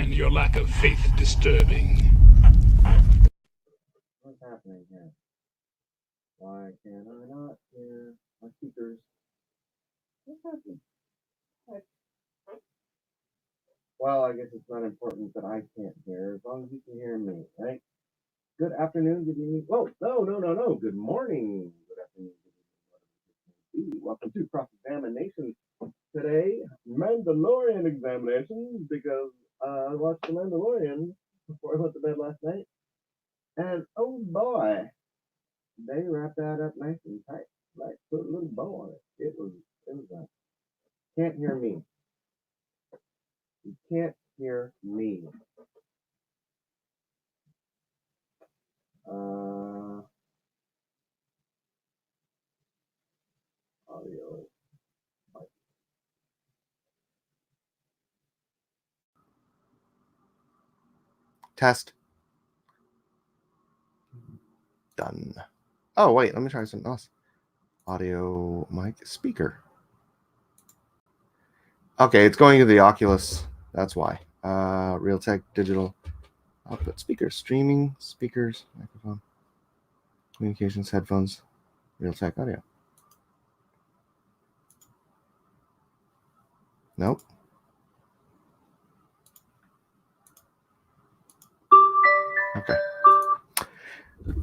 find your lack of faith disturbing. What's happening here? Why can I not hear my speakers? What's happening? Well, I guess it's not important that I can't hear, as long as you can hear me, right? Good afternoon, good evening. Oh, no. Good morning. Good afternoon, good evening. Welcome to Cross-Examinations. Today, Mandalorian Examinations, because I watched The Mandalorian before I went to bed last night. And oh boy, they wrapped that up nice and tight. Like, put a little bow on it. It was can't hear me. You can't hear me. Audio. Test. Done. Oh, wait, let me try something else. Audio, mic, speaker. Okay, it's going to the Oculus. That's why. Realtek digital output speakers, streaming, speakers, microphone, communications, headphones, Realtek audio. Nope. Okay.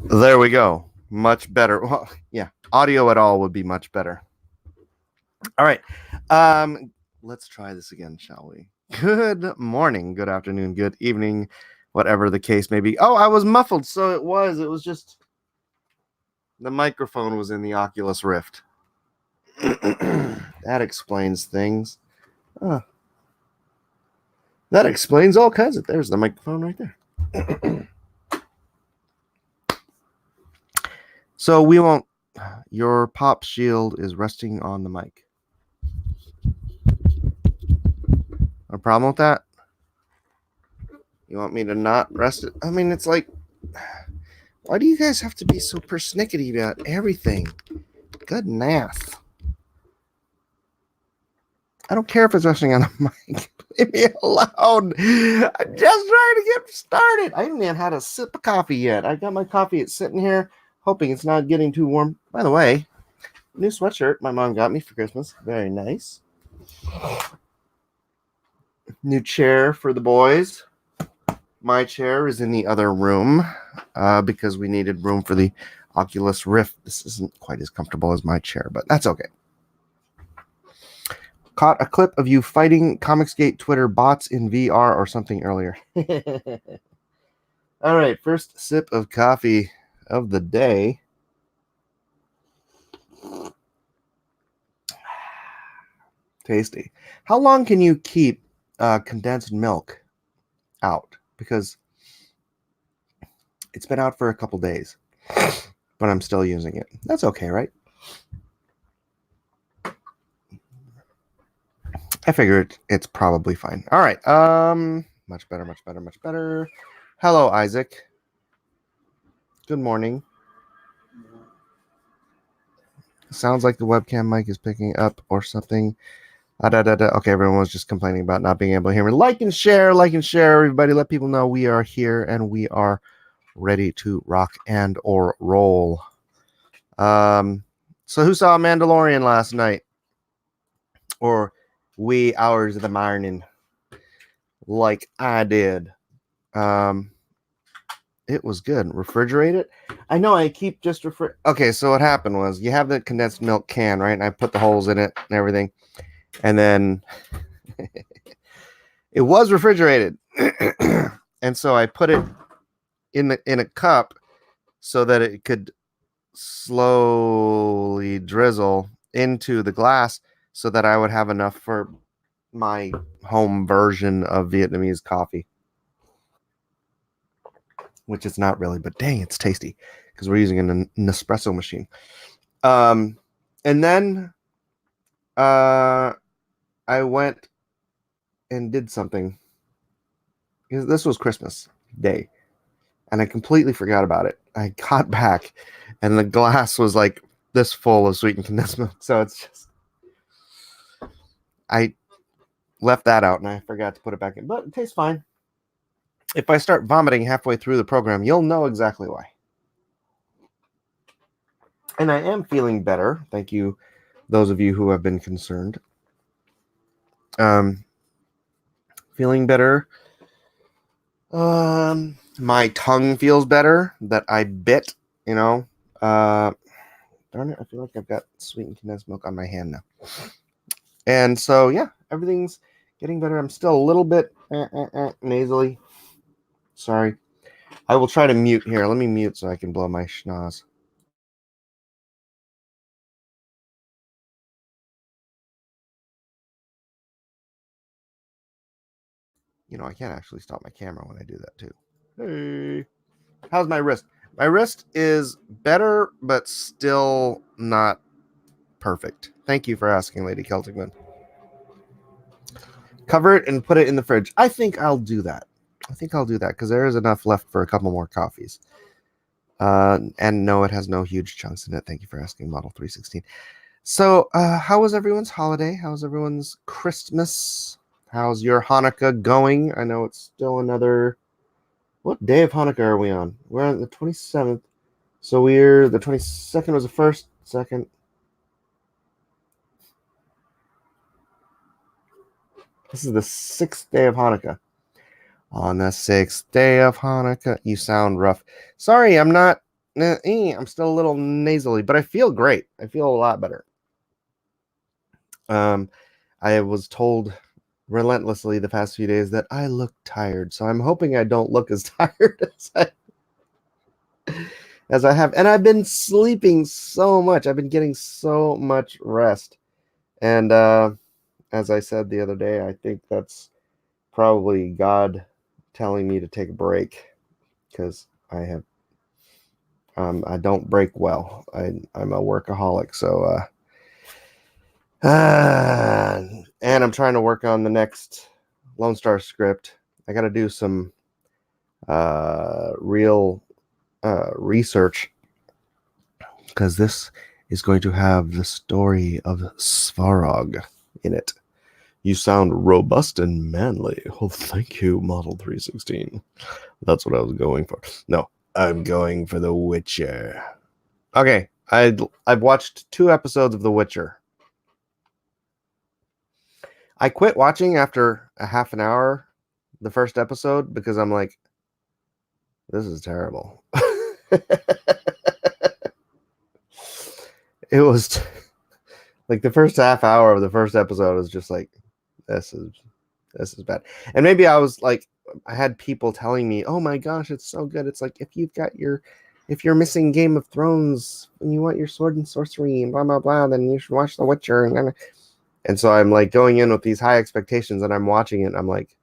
There we go. Much better. Well, yeah, audio at all would be much better. All right. Let's try this again, shall we? Good morning, good afternoon, good evening, whatever the case may be. Oh, I was muffled, so it was just the microphone was in the Oculus Rift. That explains things. That explains all kinds of. There's the microphone right there. So we won't. Your pop shield is resting on the mic. A problem with that? You want me to not rest it? I mean, it's like, why do you guys have to be so persnickety about everything? Good math. I don't care if it's resting on the mic. Leave me alone. I'm just trying to get started. I haven't even had a sip of coffee yet. I got my coffee. It's sitting here, hoping it's not getting too warm. By the way, new sweatshirt my mom got me for Christmas. Very nice. New chair for the boys. My chair is in the other room because we needed room for the Oculus Rift. This isn't quite as comfortable as my chair, but that's okay. Caught a clip of you fighting Comicsgate Twitter bots in VR or something earlier. All right, first sip of coffee of the day. Tasty. How long can you keep condensed milk out? Because it's been out for a couple days, but I'm still using it. That's okay, right? I figured it's probably fine. All right. Much better. Hello, Isaac. Good morning. Sounds like the webcam mic is picking up or something. Okay, everyone was just complaining about not being able to hear me. Like and share, everybody. Let people know we are here and we are ready to rock and or roll. So who saw Mandalorian last night? Or wee hours of the morning, like I did. It was good. Refrigerate it. I know I keep just Okay, so what happened was you have the condensed milk can, right? And I put the holes in it and everything. And then it was refrigerated. And so I put it in a cup so that it could slowly drizzle into the glass so that I would have enough for my home version of Vietnamese coffee. Which it's not really, but dang, it's tasty because we're using an Nespresso machine. And then I went and did something. This was Christmas Day, and I completely forgot about it. I got back, and the glass was like this full of sweetened condensed milk. So it's just, I left that out, and I forgot to put it back in, but it tastes fine. If I start vomiting halfway through the program, you'll know exactly why. And I am feeling better. Thank you, those of you who have been concerned. Feeling better. My tongue feels better that I bit, darn it, I feel like I've got sweetened condensed milk on my hand now. And so, yeah, everything's getting better. I'm still a little bit nasally. Sorry. I will try to mute here. Let me mute so I can blow my schnoz. I can't actually stop my camera when I do that too. Hey. How's my wrist? My wrist is better, but still not perfect. Thank you for asking, Lady Celtic Moon. Cover it and put it in the fridge. I think I'll do that. Because there is enough left for a couple more coffees. And no, it has no huge chunks in it. Thank you for asking, Model 316. So, how was everyone's holiday? How's everyone's Christmas? How's your Hanukkah going? I know it's still another... What day of Hanukkah are we on? We're on the 27th. So the 22nd was the first, second. This is the 6th day of Hanukkah. On the 6th day of Hanukkah. You sound rough. Sorry, I'm not... I'm still a little nasally, but I feel great. I feel a lot better. I was told relentlessly the past few days that I look tired, so I'm hoping I don't look as tired as I have. And I've been sleeping so much. I've been getting so much rest. And as I said the other day, I think that's probably God telling me to take a break, because I don't break well. I'm a workaholic, so and I'm trying to work on the next Lone Star script. I got to do some real research, because this is going to have the story of Svarog in it. You sound robust and manly. Well, thank you, Model 316. That's what I was going for. No, I'm going for The Witcher. Okay, I've watched 2 episodes of The Witcher. I quit watching after a half an hour, the first episode, because I'm like, this is terrible. It was like the first half hour of the first episode was just like, this is bad. And maybe I was like, I had people telling me, oh my gosh, it's so good. It's like, if you're missing Game of Thrones and you want your sword and sorcery and blah blah blah, then you should watch The Witcher. And so I'm like going in with these high expectations, and I'm watching it and I'm like,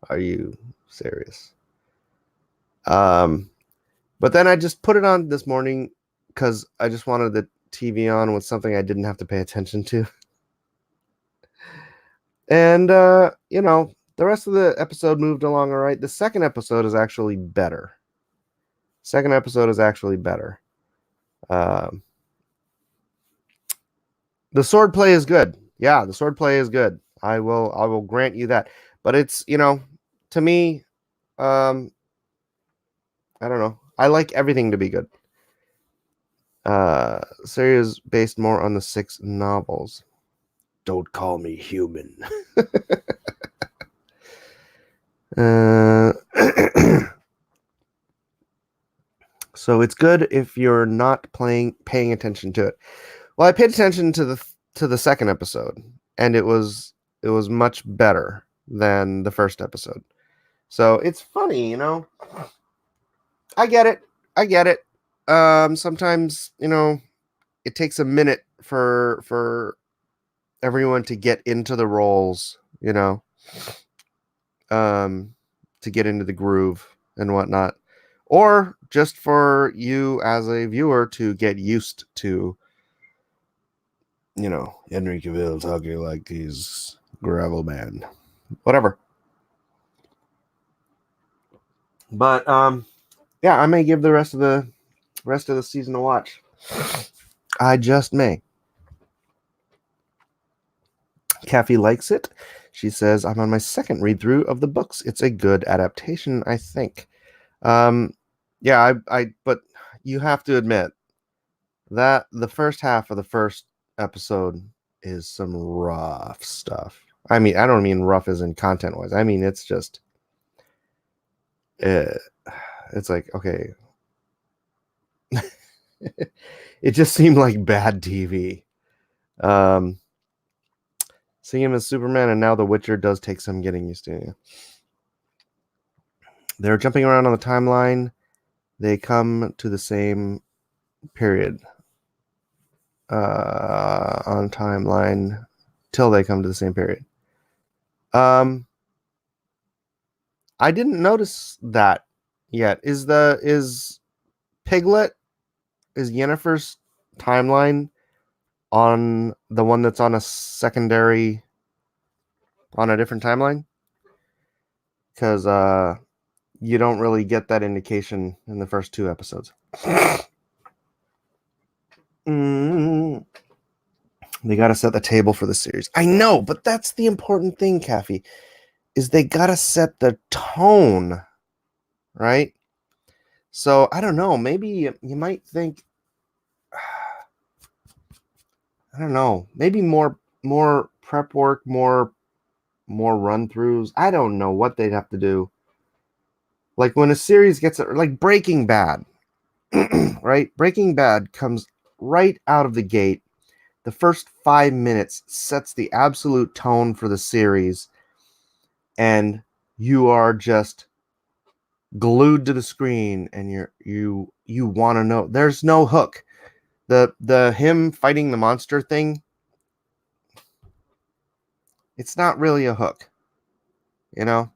are you serious? But then I just put it on this morning because I just wanted the TV on with something I didn't have to pay attention to. And, the rest of the episode moved along all right. The second episode is actually better. The sword play is good. Yeah, the sword play is good. I will grant you that. But it's, to me, I don't know. I like everything to be good. Series is based more on the 6 novels. Don't call me human. So it's good if you're not paying attention to it. Well, I paid attention to the second episode, and it was much better than the first episode. So it's funny, I get it. Sometimes, it takes a minute for everyone to get into the roles, to get into the groove and whatnot, or just for you as a viewer to get used to, Henry Cavill talking like he's gravel man, whatever. But yeah, I may give the rest of the season a watch. I just may. Kathy likes it. She says, I'm on my second read through of the books. It's a good adaptation, I think. Yeah, but you have to admit that the first half of the first episode is some rough stuff. I mean, I don't mean rough as in content wise. I mean, it's just, it's like, okay. It just seemed like bad TV. Seeing him as Superman and now The Witcher does take some getting used to. They're jumping around on the timeline. They come to the same period on timeline till they come to the same period. I didn't notice that yet. Is Piglet, is Yennefer's timeline on the one that's on a secondary, on a different timeline? Because you don't really get that indication in the first two episodes. They got to set the table for the series. I know, but that's the important thing, Kathy, is they got to set the tone, right? So, I don't know. Maybe you might think, I don't know, maybe more prep work, more run-throughs. I don't know what they'd have to do. Like when a series gets, like Breaking Bad, right? Breaking Bad comes right out of the gate. The first 5 minutes sets the absolute tone for the series, and you are just glued to the screen, and you want to know. There's no hook. The him fighting the monster thing, it's not really a hook, you know?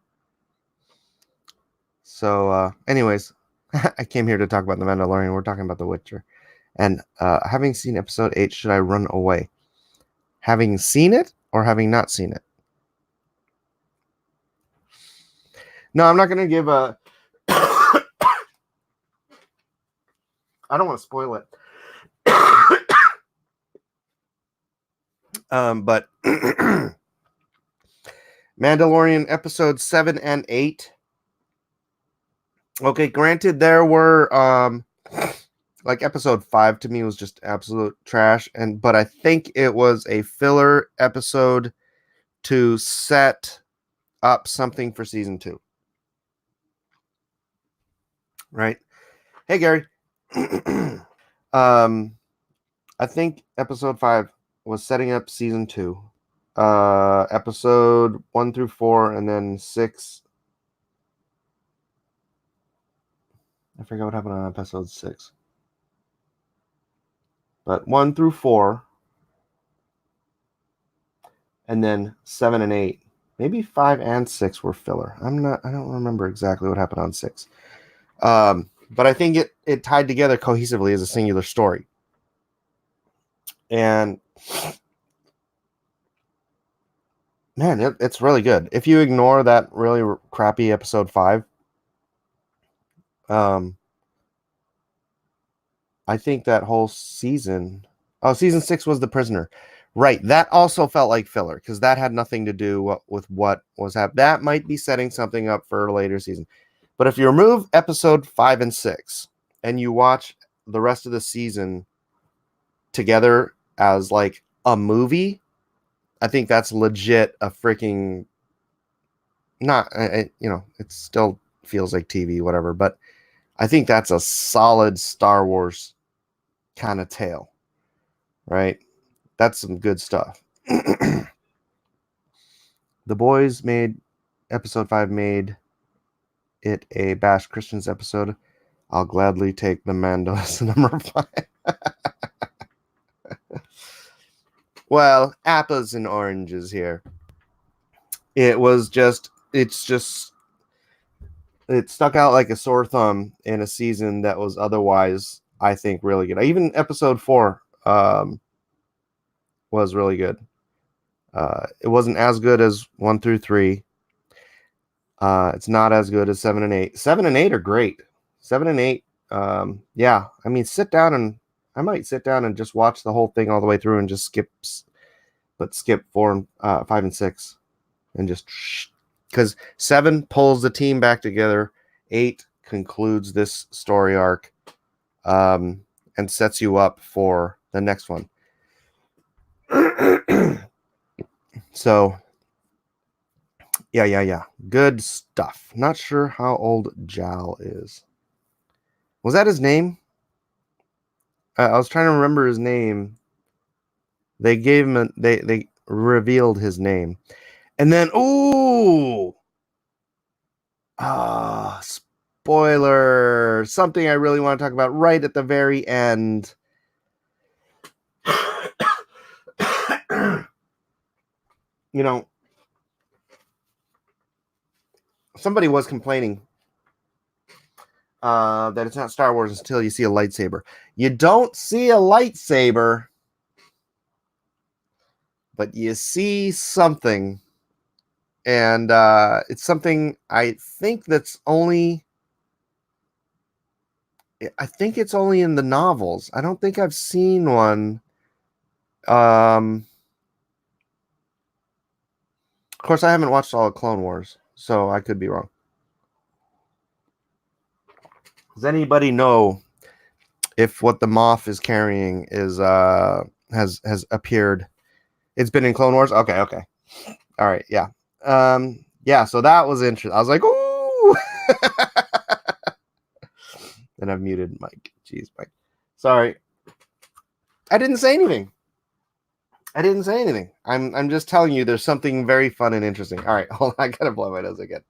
So, anyways, I came here to talk about The Mandalorian. We're talking about The Witcher. And having seen episode 8, should I run away? Having seen it or having not seen it? No, I'm not going to give a... I don't want to spoil it. But Mandalorian episode 7 and 8. Okay, granted, there were like episode 5 to me was just absolute trash, but I think it was a filler episode to set up something for season 2. Right? Hey, Gary. I think episode 5 was setting up season 2. Episode 1 through 4, and then 6. I forget what happened on episode 6. But 1 through 4, and then 7 and 8. Maybe 5 and 6 were filler. I don't remember exactly what happened on 6. But I think it tied together cohesively as a singular story. And man, it's really good. If you ignore that really crappy episode 5, I think that whole season... Oh, season 6 was The Prisoner. Right, that also felt like filler, because that had nothing to do with what was happening. That might be setting something up for a later season. But if you remove episode 5 and 6, and you watch the rest of the season together as like a movie, I think that's legit a freaking... Not, it still feels like TV, whatever, but I think that's a solid Star Wars kind of tale, right? That's some good stuff. The boys episode 5 made it a Bash Christians episode. I'll gladly take the Mando as number 5. Well, apples and oranges here. It stuck out like a sore thumb in a season that was otherwise, I think, really good. Even episode 4 was really good. It wasn't as good as 1 through 3. It's not as good as 7 and 8. 7 and 8 are great. 7 and 8, yeah. I mean, I might sit down and just watch the whole thing all the way through and just skip 4 and 5 and 6. and just because 7 pulls the team back together, 8 concludes this story arc, and sets you up for the next one. So yeah, good stuff. Not sure how old Jal is. Was that his name? I was trying to remember his name. They gave him they revealed his name, and then spoiler, something I really want to talk about right at the very end. You know, somebody was complaining that it's not Star Wars until you see a lightsaber. You don't see a lightsaber, but you see something. And it's something I think it's only in the novels. I don't think I've seen one. Of course, I haven't watched all of Clone Wars, so I could be wrong. Does anybody know if what the Moff is carrying is has appeared? It's been in Clone Wars. Okay. All right. Yeah. Yeah. So that was interesting. I was like, ooh. And I've muted Mike. Jeez, Mike. Sorry. I didn't say anything. I'm just telling you there's something very fun and interesting. All right, hold on. I gotta blow my nose again.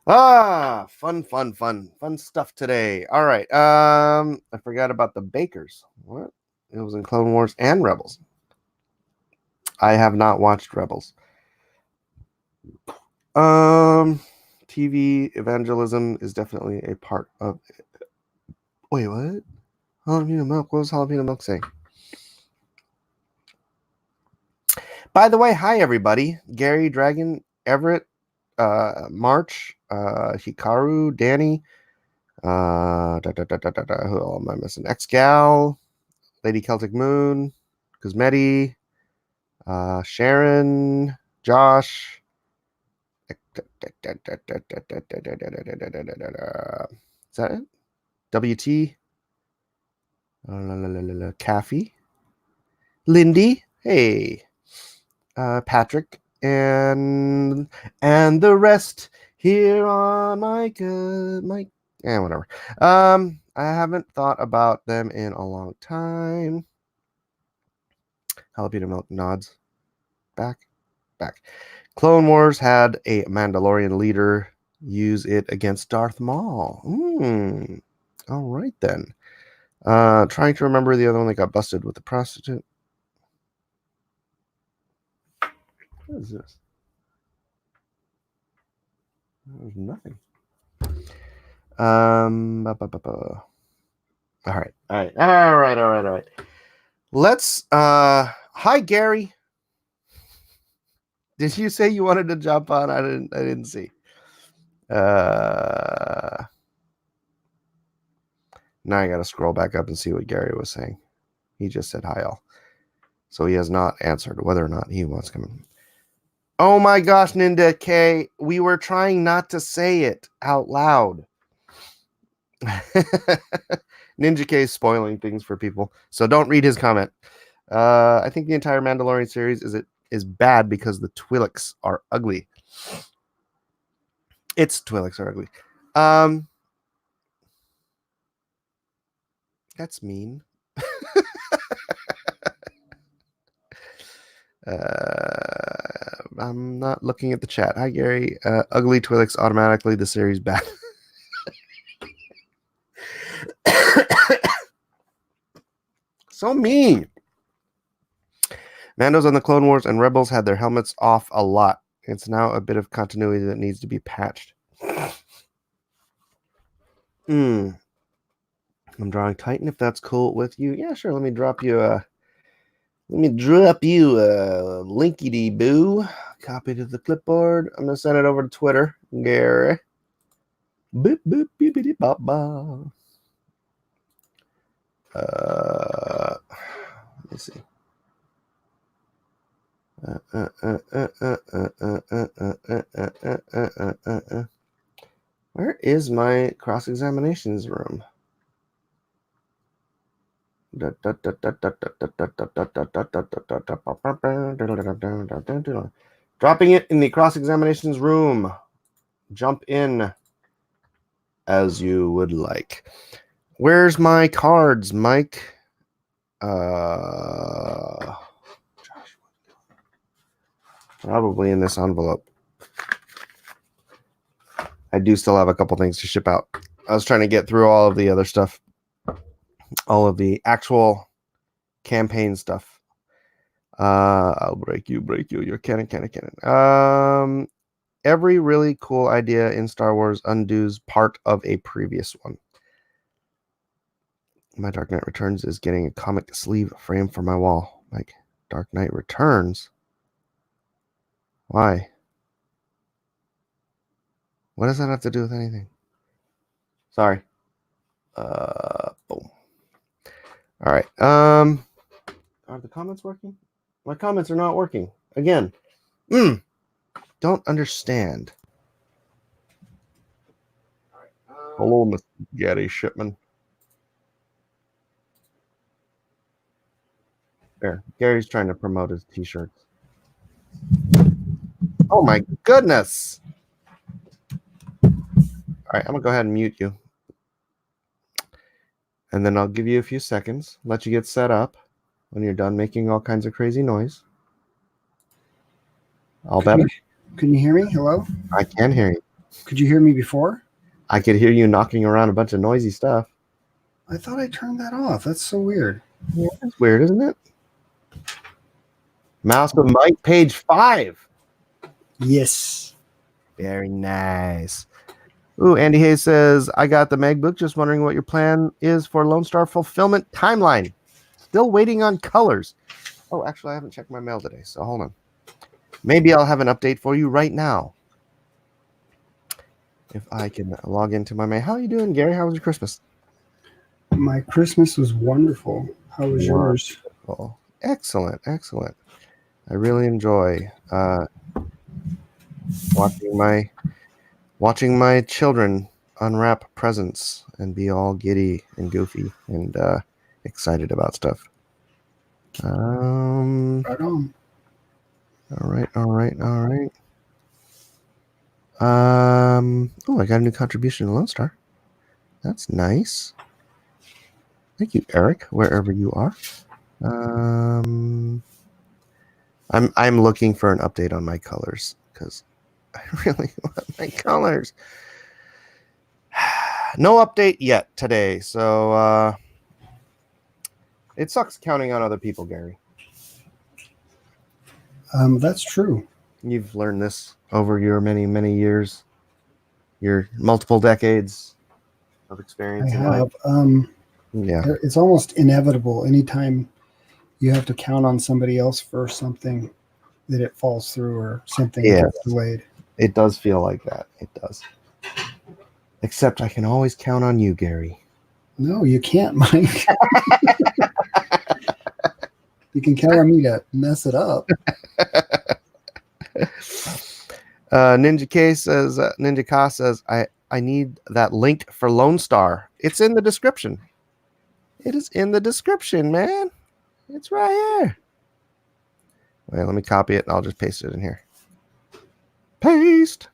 Fun stuff today. All right. I forgot about the Bakers. What? It was in Clone Wars and Rebels. I have not watched Rebels. TV evangelism is definitely a part of it. Wait, what? Jalapeno milk. What was jalapeno milk saying? By the way, hi everybody. Gary, Dragon, Everett, March, Hikaru, Danny, who all am I missing? X-Gal, Lady Celtic Moon, Cosmeti, Sharon, Josh. Is that it? WT, Caffey, Lindy, hey, Patrick, and the rest here on my whatever. I haven't thought about them in a long time. Jalapeno milk nods. Back. Clone Wars had a Mandalorian leader use it against Darth Maul. All right then. Trying to remember the other one that got busted with the prostitute. What is this? There's nothing. All right. Let's hi Gary. Did you say you wanted to jump on? I didn't see. Now I gotta scroll back up and see what Gary was saying. He just said hi all. So he has not answered whether or not he wants to come in. Oh my gosh, Ninja K. We were trying not to say it out loud. Ninja K is spoiling things for people, so don't read his comment. I think the entire Mandalorian series is bad because the Twi'leks are ugly. Its Twi'leks are ugly. That's mean. I'm not looking at the chat. Hi, Gary. Ugly Twi'leks automatically the series bad. So mean. Mandos on the Clone Wars and Rebels had their helmets off a lot. It's now a bit of continuity that needs to be patched. I'm drawing Titan if that's cool with you. Yeah, sure. Let me drop you a Let me drop you a linkity boo. Copy to the clipboard. I'm gonna send it over to Twitter, Gary. Boop boop beepity bop bop. Let me see. Where is my cross-examinations room? Dropping it in the cross-examinations room. Jump in as you would like. Where's my cards, Mike? Probably in this envelope. I do still have a couple things to ship out. I was trying to get through all of the other stuff, all of the actual campaign stuff. I'll break you. You're cannon. Every really cool idea in Star Wars undoes part of a previous one. My Dark Knight Returns is getting a comic sleeve frame for my wall. Like, Dark Knight Returns? Why? What does that have to do with anything? Sorry. Boom. All right. Are the comments working? My comments are not working. Again. Don't understand. All right. Hello, Mr. Gary Shipman. There. Gary's trying to promote his t-shirts. Oh my goodness. All right, I'm gonna go ahead and mute you. And then I'll give you a few seconds, let you get set up. When you're done making all kinds of crazy noise. All better? Can you hear me? Hello? I can hear you. Could you hear me before? I could hear you knocking around a bunch of noisy stuff. I thought I turned that off. That's so weird. Yeah, that's weird, isn't it? Mouse with Mike, page 5. Yes. Very nice. Ooh, Andy Hayes says, I got the Meg book. Just wondering what your plan is for Lone Star fulfillment timeline. Still waiting on colors. Oh, actually, I haven't checked my mail today, so hold on. Maybe I'll have an update for you right now. If I can log into my mail. How are you doing, Gary? How was your Christmas? My Christmas was wonderful. How was yours? Oh, excellent. I really enjoy watching my children unwrap presents and be all giddy and goofy and excited about stuff. Right on. All right. Oh, I got a new contribution to Lone Star. That's nice. Thank you, Eric, wherever you are. I'm looking for an update on my colors because I really want my colors. No update yet today, so it sucks counting on other people, Gary. That's true. You've learned this over your many years, your multiple decades of experience. I have. Yeah. It's almost inevitable. Anytime you have to count on somebody else for something, that it falls through or something gets delayed. It does feel like that. It does. Except I can always count on you, Gary. No, you can't, Mike. You can count on me to mess it up. Ninja Ka says, I need that link for Lone Star. It's in the description. It is in the description, man. It's right here. Wait, let me copy it and I'll just paste it in here. Paste.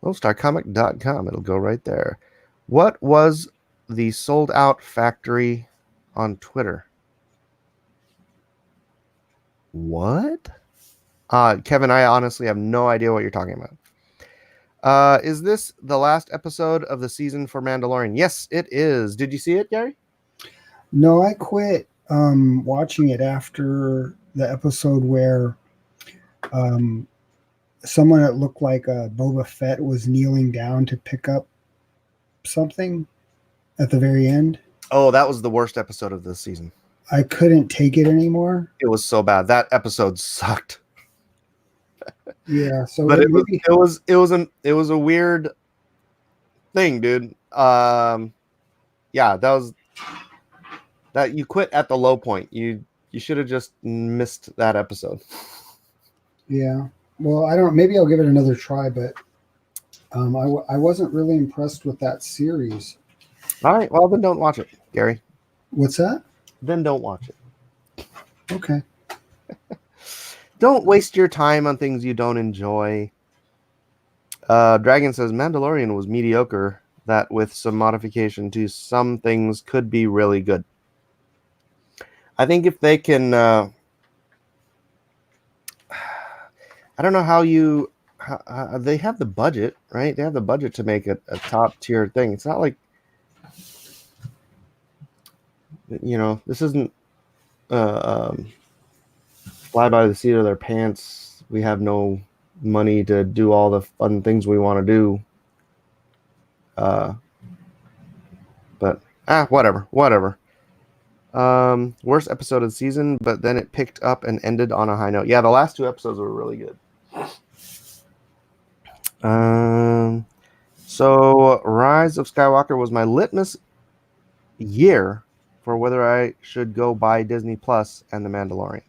LoneStarComic.com. It'll go right there. What was the sold out factory on Twitter? What? Kevin, I honestly have no idea what you're talking about. Is this the last episode of the season for Mandalorian? Yes, it is. Did you see it, Gary? No, I quit watching it after the episode where someone that looked like Boba Fett was kneeling down to pick up something at the very end. Oh, that was the worst episode of this season. I couldn't take it anymore. It was so bad. That episode sucked. Yeah, so But it maybe was a weird thing, dude. Yeah, that you quit at the low point. You should have just missed that episode. yeah. Well, I don't. Maybe I'll give it another try, but I wasn't really impressed with that series. All right, well then don't watch it, Gary. What's that? Then don't watch it. Okay. Don't waste your time on things you don't enjoy. Dragon says Mandalorian was mediocre, that with some modification to some things could be really good. I think if they can I don't know how they have the budget, right? They have the budget to make a top tier thing. It's not like, this isn't fly by the seat of their pants. We have no money to do all the fun things we want to do. But whatever. Worst episode of the season, but then it picked up and ended on a high note. Yeah, the last 2 episodes were really good. So Rise of Skywalker was my litmus year for whether I should go buy Disney Plus and The Mandalorian.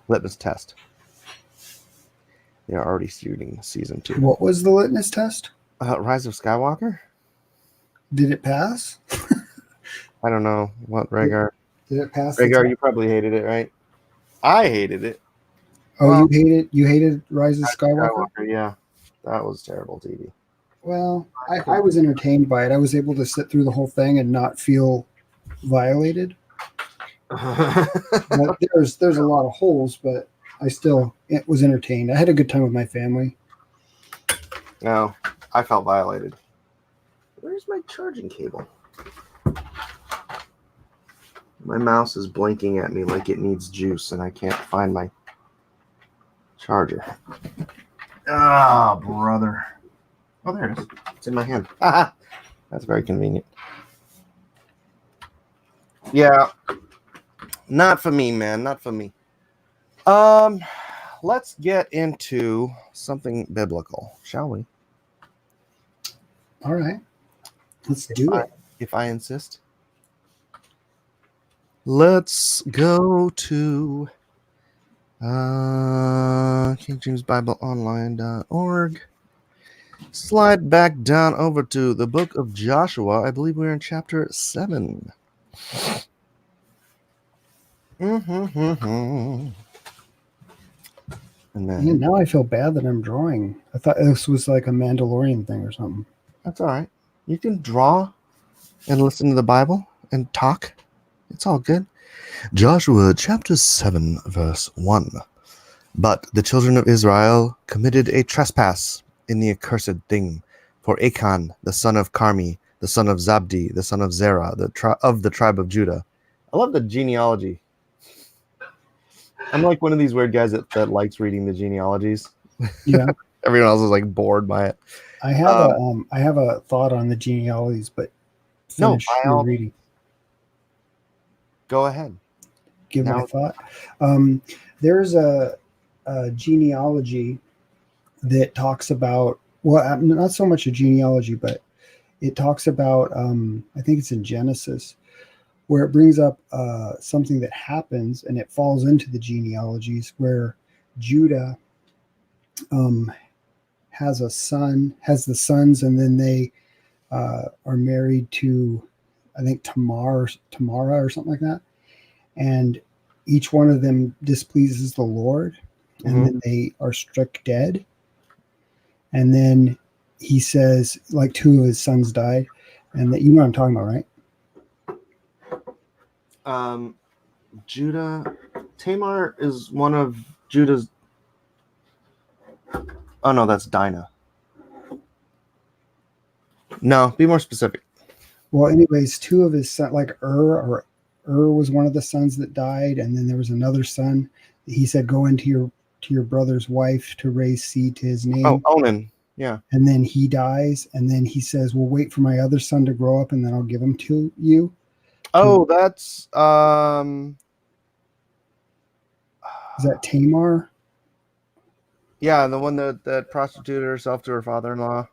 Litmus test. They're already shooting season 2. What was the litmus test? Rise of Skywalker? Did it pass? I don't know what, Rhaegar. Did it pass? Rhaegar, you probably hated it, right? I hated it. Oh, Well, you hated Rise of Skywalker? Yeah, that was terrible TV. Well, I was entertained by it. I was able to sit through the whole thing and not feel violated. But there's a lot of holes, but it was entertained. I had a good time with my family. No, I felt violated. Where's my charging cable? My mouse is blinking at me like it needs juice, and I can't find my charger. Ah, brother. Oh, there it is. It's in my hand. That's very convenient. Yeah. Not for me, man. Not for me. Let's get into something biblical, shall we? All right. Let's do it. If I insist. Let's go to KingJamesBibleOnline.org. Slide back down over to the book of Joshua. I believe we're in chapter 7. And then, Yeah, now I feel bad that I'm drawing. I thought this was like a Mandalorian thing or something. that's all right. You can draw and listen to the Bible and talk. It's all good. Joshua chapter 7, verse 1. But the children of Israel committed a trespass in the accursed thing. For Achan, the son of Carmi, the son of Zabdi, the son of Zerah, of the tribe of Judah. I love the genealogy. I'm like one of these weird guys that likes reading the genealogies. Yeah. Everyone else is like bored by it. I have a thought on the genealogies, but finish your reading. Go ahead. Give my thought. There's a genealogy that talks about, well, not so much a genealogy, but it talks about, I think it's in Genesis, where it brings up something that happens and it falls into the genealogies where Judah has the sons, and then they are married to, I think, Tamara or something like that. And each one of them displeases the Lord, and then they are struck dead. And then he says, like, 2 of his sons died, and that, you know what I'm talking about, right? Judah, Tamar is one of Judah's. Oh no, that's Dinah. No, be more specific. Well, anyways, 2 of his sons, like Ur was one of the sons that died, and then there was another son. He said, "Go into your brother's wife to raise seed to his name." Oh, Onan, yeah. And then he dies, and then he says, "Well, wait for my other son to grow up, and then I'll give him to you." Oh, that's Is that Tamar? yeah, the one that prostituted herself to her father-in-law.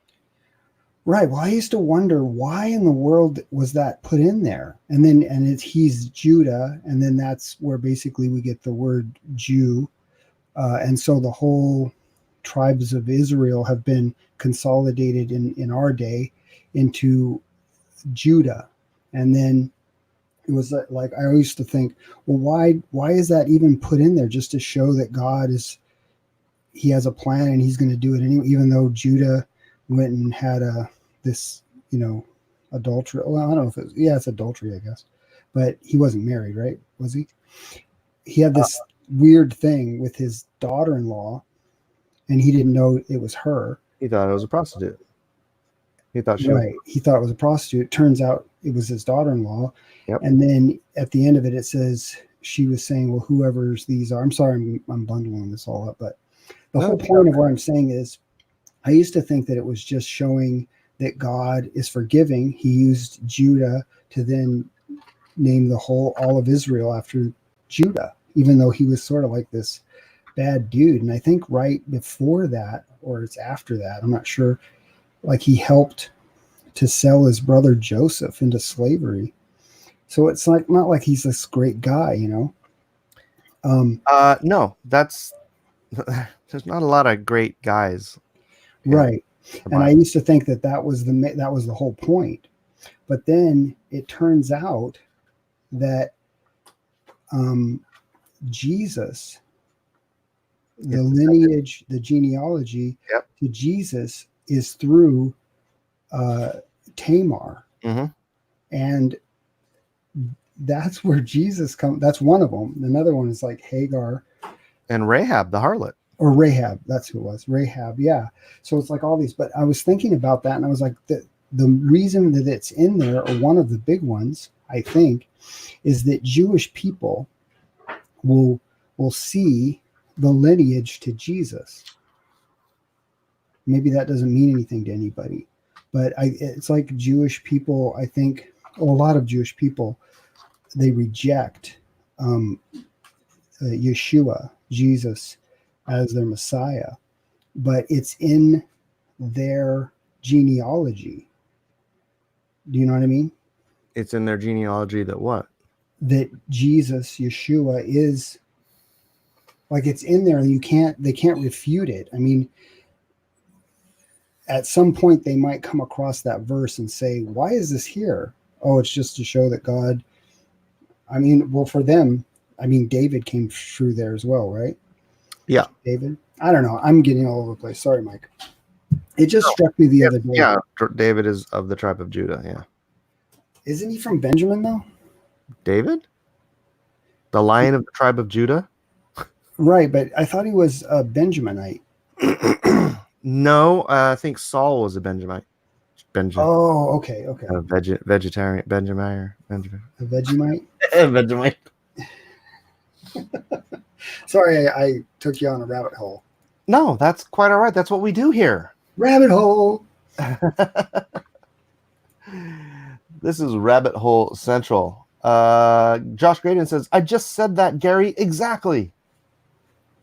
Right. Well, I used to wonder why in the world was that put in there, he's Judah, and then that's where basically we get the word Jew, and so the whole tribes of Israel have been consolidated in our day into Judah, and then it was like I used to think, well, why is that even put in there just to show that God he has a plan and he's going to do it anyway, even though Judah went and had this, adultery. Well, I don't know if it's adultery, I guess, but he wasn't married, right? Was he? He had this weird thing with his daughter-in-law, and he didn't know it was her. He thought it was a prostitute. He thought she Right. He thought it was a prostitute. Turns out it was his daughter-in-law. Yep. And then at the end of it says she was saying, well, whoever's these are, I'm sorry, I'm bundling this all up, but the whole point of what I'm saying is I used to think that it was just showing that God is forgiving. He used Judah to then name all of Israel after Judah, even though he was sort of like this bad dude. And I think right before that, or it's after that, I'm not sure, like he helped to sell his brother Joseph into slavery. So it's like not like he's this great guy, No, that's there's not a lot of great guys. Right. And I used to think that was the whole point. But then it turns out that Jesus, the lineage, the genealogy to Jesus is through Tamar. Mm-hmm. And that's where Jesus comes. That's one of them. Another one is like Hagar. And Rahab, the harlot. Or Rahab, that's who it was. Rahab, yeah. So it's like all these, but I was thinking about that and I was like, the reason that it's in there, or one of the big ones, I think, is that Jewish people will see the lineage to Jesus. Maybe that doesn't mean anything to anybody, but it's like Jewish people, I think, a lot of Jewish people, they reject Yeshua, Jesus, as their Messiah, but it's in their genealogy. Do you know what I mean? It's in their genealogy that what? That Jesus, Yeshua, is like, it's in there and they can't refute it. I mean, at some point they might come across that verse and say, why is this here? Oh, it's just to show that God, I mean, well, for them, I mean, David came through there as well, right? Yeah. David? I don't know. I'm getting all over the place. Sorry, Mike. It just struck me the other day. Yeah, David is of the tribe of Judah, yeah. Isn't he from Benjamin, though? David? The lion of the tribe of Judah? Right, but I thought he was a Benjaminite. No, I think Saul was a Benjamite. Oh, okay. A vegetarian Benjamin. A Vegemite? Benjamin. Sorry, I took you on a rabbit hole. No, that's quite all right. That's what we do here. Rabbit hole. This is Rabbit Hole Central. Josh Graydon says, I just said that, Gary. Exactly.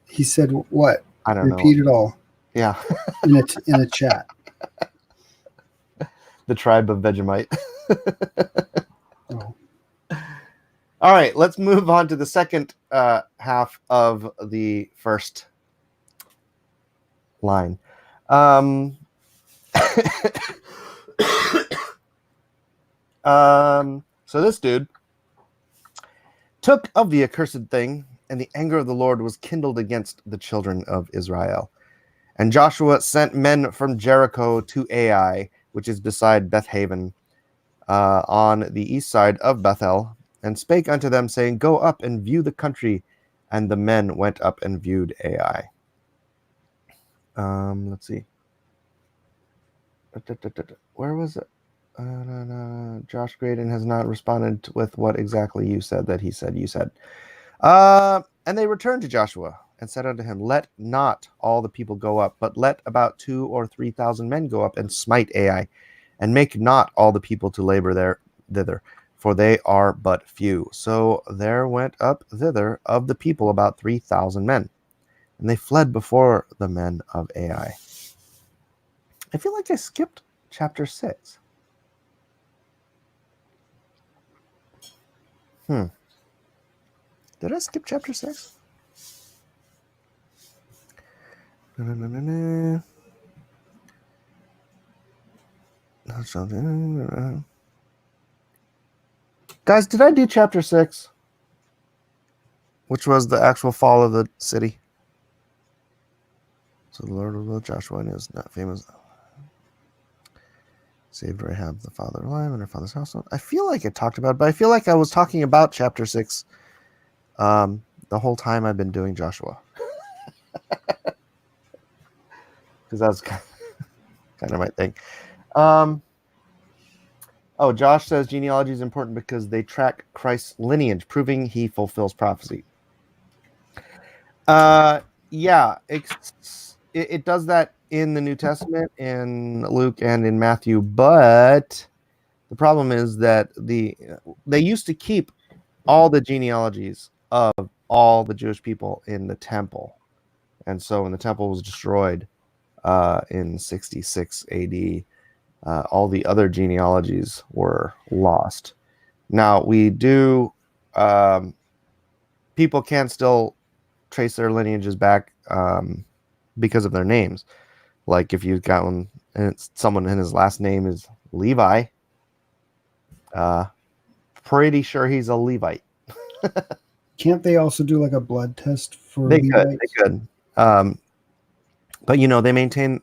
He said what? I don't know. Repeat it all. Yeah. in a chat. The tribe of Vegemite. Oh. All right, let's move on to the second half of the first line. So this dude took of the accursed thing, and the anger of the Lord was kindled against the children of Israel. And Joshua sent men from Jericho to Ai, which is beside Bethaven, on the east side of Bethel, and spake unto them, saying, Go up and view the country. And the men went up and viewed Ai. Let's see. Where was it? Josh Graydon has not responded with what exactly you said that he said you said. And they returned to Joshua and said unto him, Let not all the people go up, but let about 2,000 or 3,000 men go up and smite Ai, and make not all the people to labor thither. for they are but few. So there went up thither of the people about 3,000 men, and they fled before the men of Ai. I feel like I skipped chapter 6. Did I skip chapter 6? Guys, did I do chapter 6? Which was the actual fall of the city. So the Lord of Joshua and his not famous saved Rahab, the father of Eliam, and her father's household. I feel like I talked about it, but I feel like I was talking about chapter 6 the whole time I've been doing Joshua. Because that's kind of my thing. Josh says genealogy is important because they track Christ's lineage, proving he fulfills prophecy. Yeah, it does that in the New Testament, in Luke and in Matthew, but the problem is that they used to keep all the genealogies of all the Jewish people in the temple, and so when the temple was destroyed in 66 AD, all the other genealogies were lost. Now we do. People can still trace their lineages back because of their names. Like if you've got one and it's someone and his last name is Levi, pretty sure he's a Levite. Can't they also do like a blood test for They Levites? could. But they maintain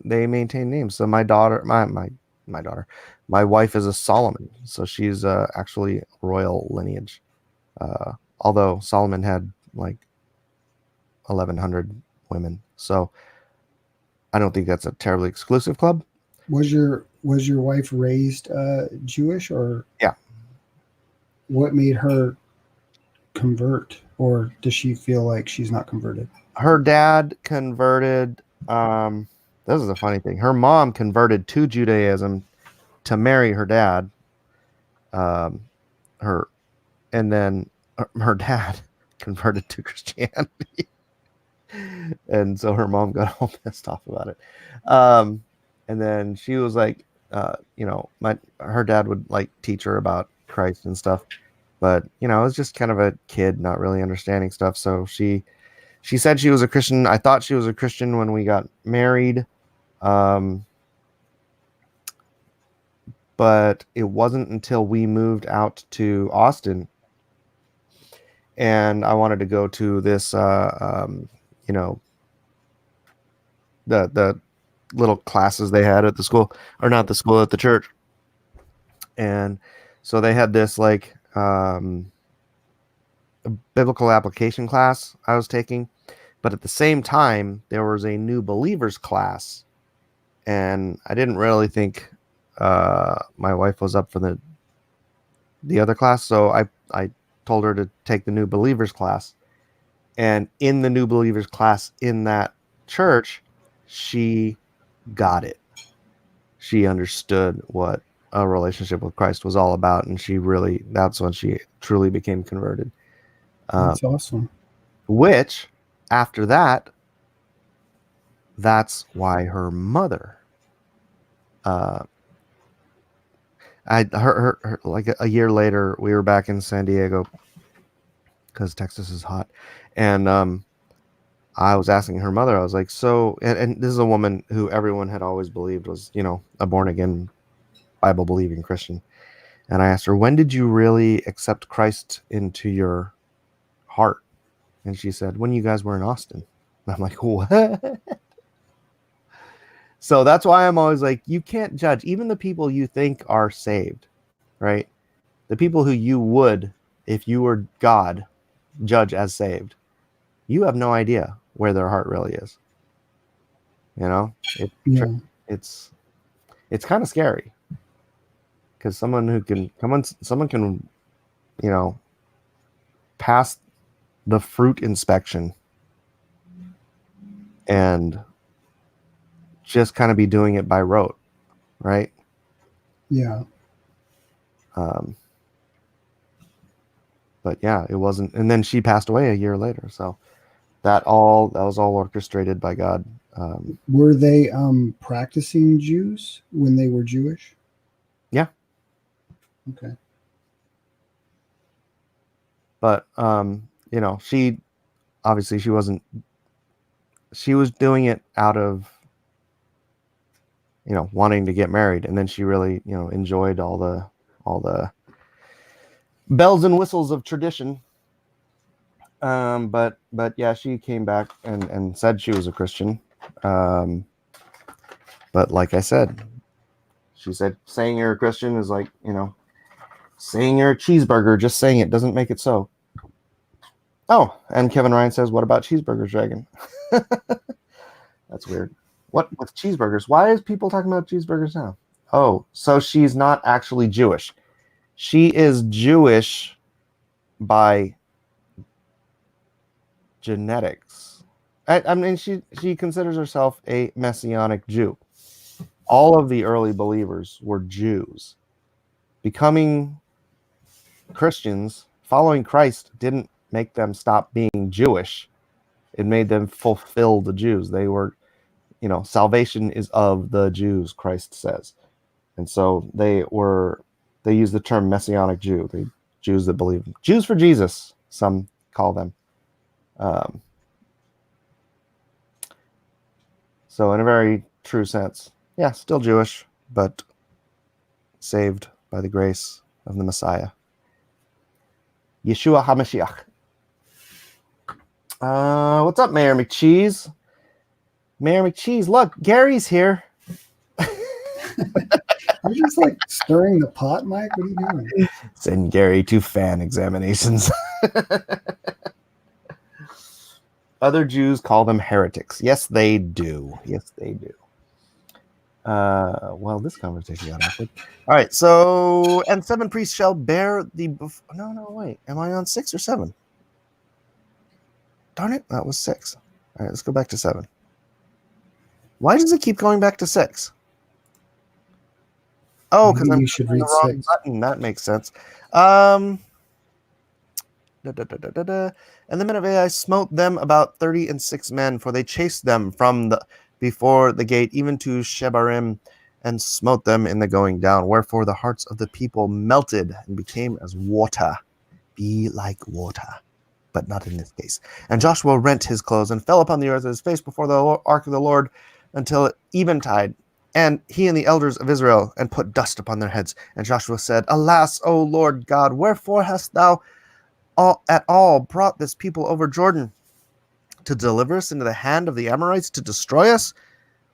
names. So my daughter, my wife is a Solomon, so she's actually royal lineage. Although Solomon had like 1,100 women, so I don't think that's a terribly exclusive club. Was your wife raised Jewish, or yeah? What made her convert, or does she feel like she's not converted? Her dad converted. This is a funny thing. Her mom converted to Judaism to marry her dad. And then her dad converted to Christianity. And so her mom got all pissed off about it. And then she was like, her dad would like teach her about Christ and stuff. But, it was just kind of a kid not really understanding stuff. So she said she was a Christian. I thought she was a Christian when we got married. But it wasn't until we moved out to Austin and I wanted to go to this, the little classes they had at the school, or not the school, at the church. And so they had this like a biblical application class I was taking, but at the same time there was a new believers class, and I didn't really think my wife was up for the other class, so I told her to take the new believers class. And in the new believers class in that church, she got it. She understood what a relationship with Christ was all about, and that's when she truly became converted. That's awesome. Which, after that, that's why her mother, her like a year later, we were back in San Diego because Texas is hot, and I was asking her mother, I was like, so, and this is a woman who everyone had always believed was, a born again, Bible believing Christian. And I asked her, when did you really accept Christ into your heart? And she said, when you guys were in Austin. And I'm like, what? So that's why I'm always like, you can't judge even the people you think are saved, right? The people who you would, if you were God, judge as saved. You have no idea where their heart really is. It's kind of scary, because someone can pass the fruit inspection and just kind of be doing it by rote, right? Yeah. but yeah, it wasn't. And then she passed away a year later. So that was all orchestrated by God. Were they practicing Jews when they were Jewish? Yeah. Okay. But she obviously she wasn't. She was doing it out of wanting to get married, and then she really enjoyed all the bells and whistles of tradition. But yeah, she came back and said she was a Christian. But like I said, she said saying you're a Christian is like saying you're a cheeseburger. Just saying it doesn't make it so. Oh, and Kevin Ryan says, "What about cheeseburgers, Dragon?" That's weird. What with cheeseburgers? Why is people talking about cheeseburgers now? Oh, so she's not actually Jewish. She is Jewish by genetics. I mean, she considers herself a Messianic Jew. All of the early believers were Jews. Becoming Christians, following Christ, didn't make them stop being Jewish. It made them fulfill the Jews. They were, salvation is of the Jews, Christ says. And so they use the term Messianic Jew, the Jews that believe. Jews for Jesus, some call them. So in a very true sense, yeah, still Jewish, but saved by the grace of the Messiah. Yeshua HaMashiach. What's up, Mayor McCheese? Mayor McCheese, look, Gary's here. You're just like stirring the pot, Mike. What are you doing? Send Gary to fan examinations. Other Jews call them heretics. Yes, they do. Yes, they do. Well, this conversation got awkward. All right, so, and 7 priests shall bear the... No, wait. Am I on 6 or 7? Darn it, that was 6. All right, let's go back to 7. Why does it keep going back to 6? Oh, because You should read the wrong 6. button. That makes sense. And the men of Ai smote them about 36 men, for they chased them from before the gate, even to Shebarim, and smote them in the going down. Wherefore the hearts of the people melted and became as water. Be like water, but not in this case. And Joshua rent his clothes and fell upon the earth with his face before the ark of the Lord until eventide. And he and the elders of Israel, and put dust upon their heads. And Joshua said, Alas, O Lord God, wherefore hast thou at all brought this people over Jordan to deliver us into the hand of the Amorites to destroy us?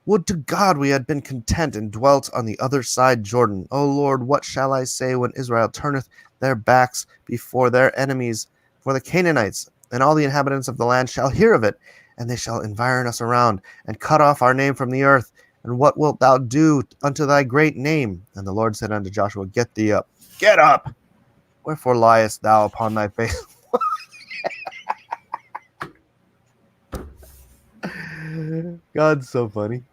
Would to God we had been content and dwelt on the other side Jordan. O Lord, what shall I say when Israel turneth their backs before their enemies? For the Canaanites and all the inhabitants of the land shall hear of it, and they shall environ us around, and cut off our name from the earth. And what wilt thou do unto thy great name? And the Lord said unto Joshua, Get thee up. Get up! Wherefore liest thou upon thy face? God's so funny.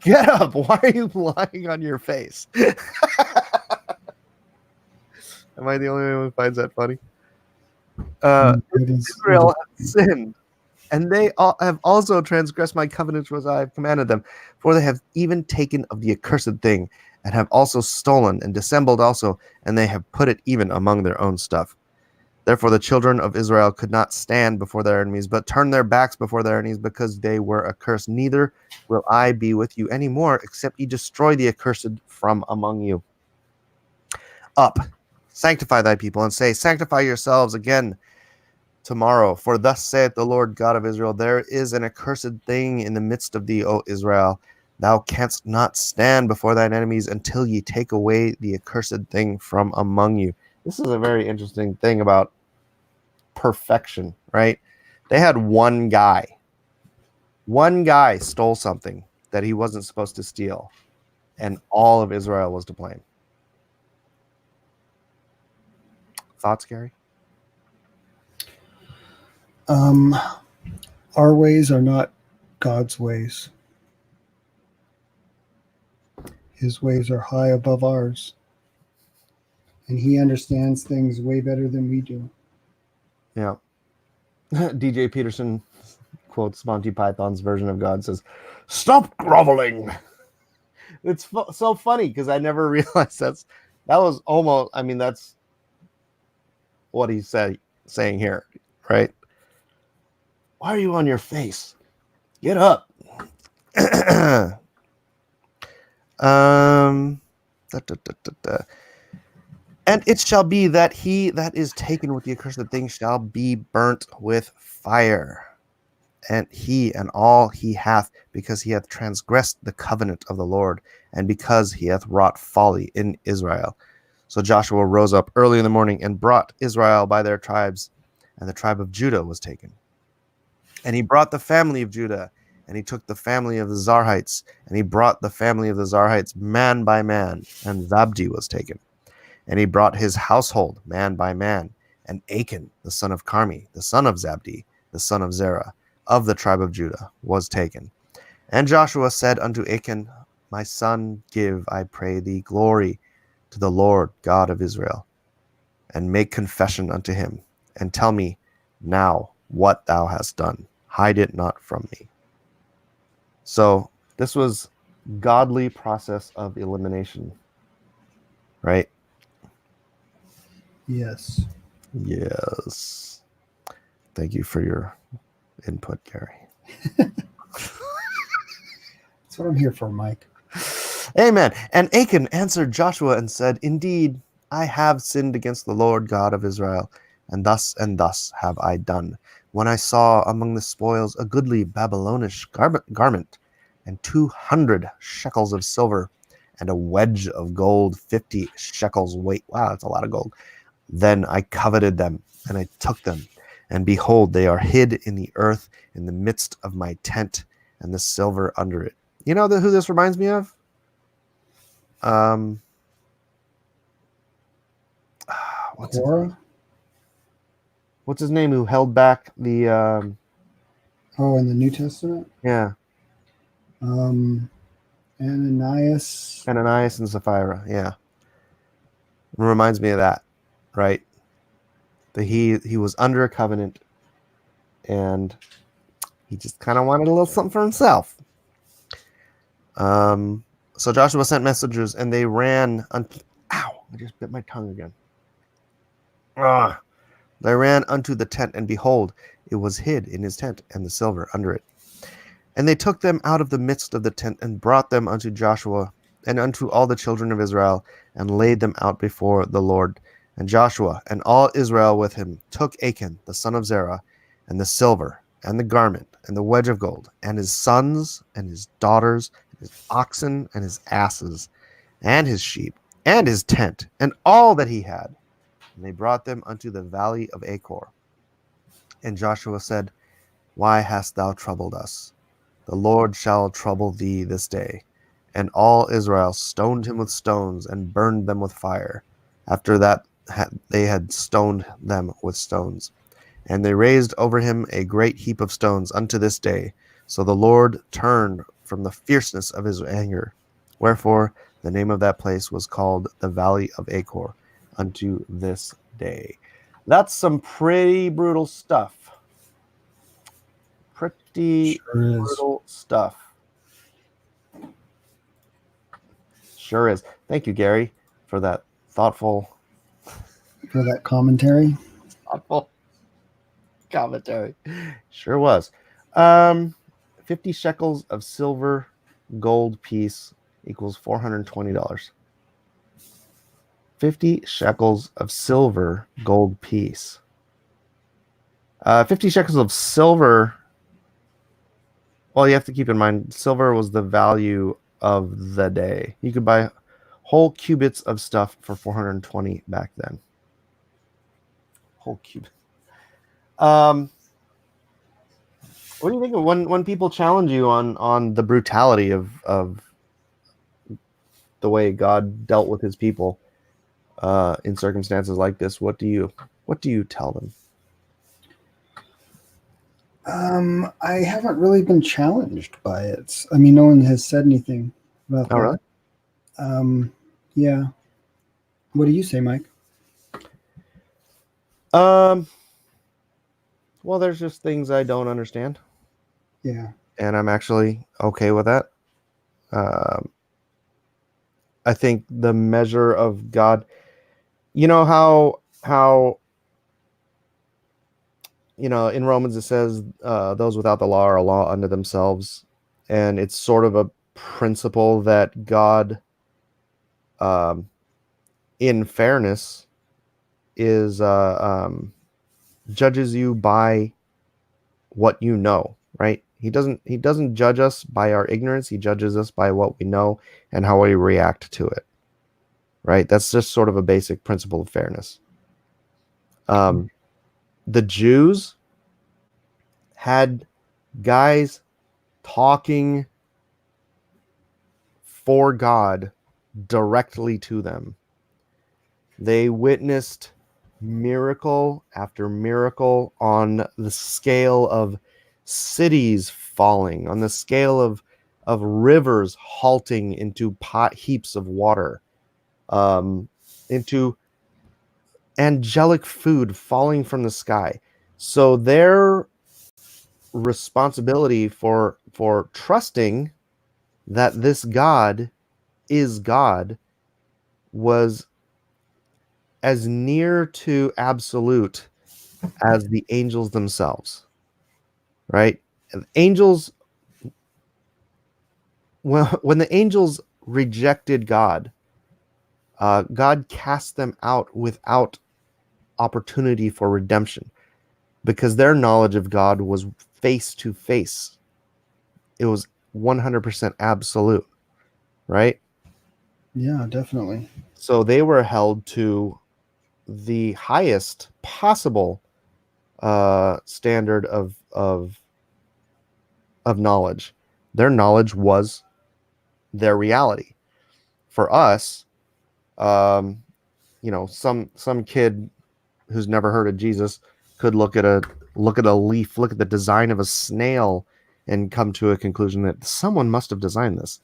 Get up! Why are you lying on your face? Am I the only one who finds that funny? Israel has sinned, and they have also transgressed my covenant which I have commanded them. For they have even taken of the accursed thing, and have also stolen and dissembled also, and they have put it even among their own stuff. Therefore the children of Israel could not stand before their enemies, but turned their backs before their enemies, because they were accursed. Neither will I be with you any more, except ye destroy the accursed from among you. Up, sanctify thy people, and say, Sanctify yourselves again tomorrow. For thus saith the Lord God of Israel, There is an accursed thing in the midst of thee, O Israel. Thou canst not stand before thine enemies until ye take away the accursed thing from among you. This is a very interesting thing about perfection, right? They had one guy. One guy stole something that he wasn't supposed to steal, and all of Israel was to blame. Thoughts, Gary? Our ways are not God's ways. His ways are high above ours. And he understands things way better than we do. Yeah. DJ Peterson quotes Monty Python's version of God, says, "Stop groveling." It's so funny because I never realized that was almost. I mean, that's what he's saying here, right? Why are you on your face? Get up. Da, da, da, da, da. And it shall be that he that is taken with the accursed thing shall be burnt with fire, and he and all he hath, because he hath transgressed the covenant of the Lord, and because he hath wrought folly in Israel. So Joshua rose up early in the morning and brought Israel by their tribes, and the tribe of Judah was taken. And he brought the family of Judah, and he took the family of the Zarhites, and he brought the family of the Zarhites man by man, and Zabdi was taken. And he brought his household man by man, and Achan, the son of Carmi, the son of Zabdi, the son of Zerah, of the tribe of Judah, was taken. And Joshua said unto Achan, My son, give, I pray thee, glory to the Lord God of Israel, and make confession unto him, and tell me now what thou hast done. Hide it not from me. So this was godly process of elimination, right? Yes. Yes. Thank you for your input, Gary. That's what I'm here for, Mike. Amen. And Achan answered Joshua and said, Indeed, I have sinned against the Lord God of Israel, and thus have I done. When I saw among the spoils a goodly Babylonish garment, and 200 shekels of silver, and a wedge of gold, 50 shekels weight. Wow, that's a lot of gold. Then I coveted them, and I took them. And behold, they are hid in the earth in the midst of my tent, and the silver under it. You know who this reminds me of? What's his name? Who held back the? In the New Testament. Yeah. Ananias and Sapphira. Yeah. It reminds me of that, right? That he was under a covenant, and he just kind of wanted a little something for himself. So Joshua sent messengers, and they ran. Ow! I just bit my tongue again. They ran unto the tent, and behold, it was hid in his tent, and the silver under it. And they took them out of the midst of the tent, and brought them unto Joshua, and unto all the children of Israel, and laid them out before the Lord. And Joshua and all Israel with him took Achan, the son of Zerah, and the silver, and the garment, and the wedge of gold, and his sons, and his daughters, and his oxen, and his asses, and his sheep, and his tent, and all that he had. And they brought them unto the valley of Achor. And Joshua said, Why hast thou troubled us? The Lord shall trouble thee this day. And all Israel stoned him with stones, and burned them with fire. After that they had stoned them with stones. And they raised over him a great heap of stones unto this day. So the Lord turned from the fierceness of his anger. Wherefore the name of that place was called the Valley of Achor unto this day. That's some pretty brutal stuff. Brutal stuff. Sure is. Thank you, Gary, for that thoughtful commentary. Sure was. 50 shekels of silver gold piece equals $420. 50 shekels of silver gold piece. 50 shekels of silver. Well, you have to keep in mind, silver was the value of the day. You could buy whole cubits of stuff for $420 back then. Whole cubit. What do you think of when people challenge you on the brutality of the way God dealt with his people in circumstances like this? What do you tell them? I haven't really been challenged by it. I mean, no one has said anything about that. Really? Yeah. What do you say, Mike? Well, there's just things I don't understand, Yeah. and I'm actually okay with that. Um, I think the measure of God, you know how in Romans it says those without the law are a law unto themselves, and it's sort of a principle that God, um, in fairness, is judges you by what you know, right? He doesn't judge us by our ignorance. He judges us by what we know and how we react to it, right? That's just sort of a basic principle of fairness. The Jews had guys talking for God directly to them. They witnessed miracle after miracle on the scale of cities falling, on the scale of rivers halting into pot heaps of water, into angelic food falling from the sky. So their responsibility for trusting that this God is God was as near to absolute as the angels themselves, right? And angels, well, when the angels rejected God, God cast them out without opportunity for redemption because their knowledge of God was face to face. It was 100% absolute, right? Yeah, definitely. So they were held to the highest possible standard of knowledge. Their knowledge was their reality. For us, um, some kid who's never heard of Jesus could look at a leaf, look at the design of a snail, and come to a conclusion that someone must have designed this.